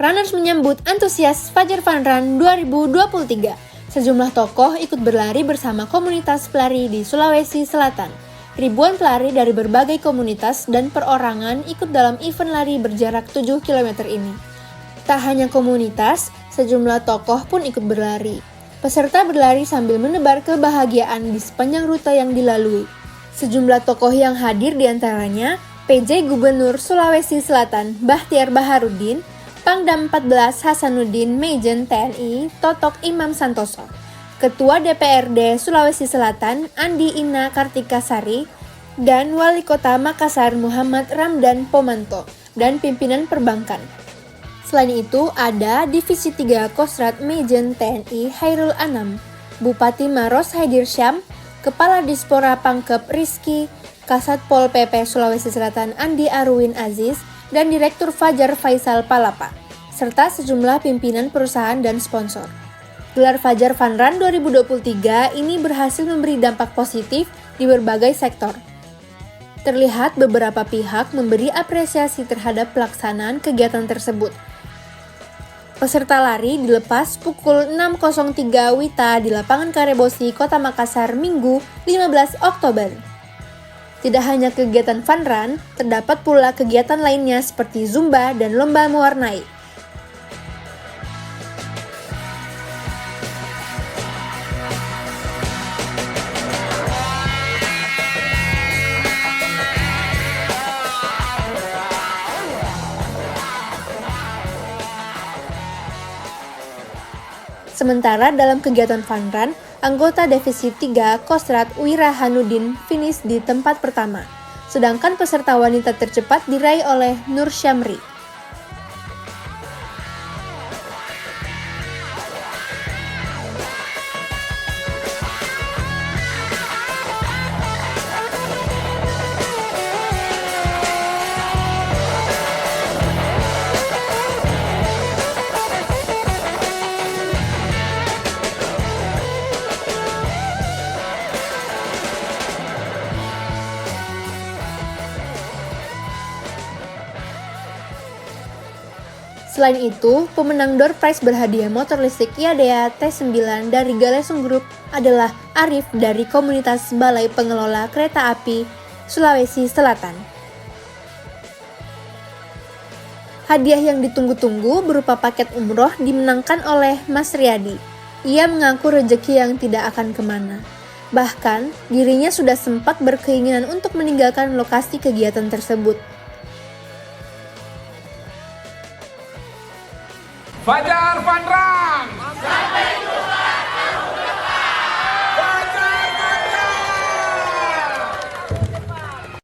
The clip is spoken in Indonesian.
Runners menyambut antusias Fajar Fun Run 2023. Sejumlah tokoh ikut berlari bersama komunitas pelari di Sulawesi Selatan. Ribuan pelari dari berbagai komunitas dan perorangan ikut dalam event lari berjarak 7 km ini. Tak hanya komunitas, sejumlah tokoh pun ikut berlari. Peserta berlari sambil menebar kebahagiaan di sepanjang rute yang dilalui. Sejumlah tokoh yang hadir diantaranya PJ Gubernur Sulawesi Selatan Bahtiar Baharudin, Pangdam 14 Hasanuddin Maijen TNI Totok Imam Santoso, Ketua DPRD Sulawesi Selatan Andi Ina Kartikasari, dan Wali Kota Makassar Muhammad Ramdan Pomanto, dan pimpinan perbankan. Selain itu, ada Divisi 3 Kostrat Maijen TNI Hairul Anam, Bupati Maros Haidirsyam, Kepala Dispora Pangkep Rizky, Kasat Pol PP Sulawesi Selatan Andi Arwin Aziz, dan Direktur Fajar Faisal Palapa, serta sejumlah pimpinan perusahaan dan sponsor. Gelar Fajar Fun Run 2023 ini berhasil memberi dampak positif di berbagai sektor. Terlihat beberapa pihak memberi apresiasi terhadap pelaksanaan kegiatan tersebut. Peserta lari dilepas pukul 6.03 WITA di lapangan Karebosi, Kota Makassar, Minggu 15 Oktober. Tidak hanya kegiatan fun run, terdapat pula kegiatan lainnya seperti Zumba dan lomba mewarnai. Sementara dalam kegiatan fun run, anggota Divisi 3 Kostrat Wira Hanudin finish di tempat pertama, sedangkan peserta wanita tercepat diraih oleh Nur Syamri. Selain itu, pemenang door prize berhadiah motor listrik Iadea T9 dari Galesung Group adalah Arif dari komunitas Balai Pengelola Kereta Api Sulawesi Selatan. Hadiah yang ditunggu-tunggu berupa paket umroh dimenangkan oleh Mas Riyadi. Ia mengaku rezeki yang tidak akan kemana. Bahkan, dirinya sudah sempat berkeinginan untuk meninggalkan lokasi kegiatan tersebut. Fajar Fun Run!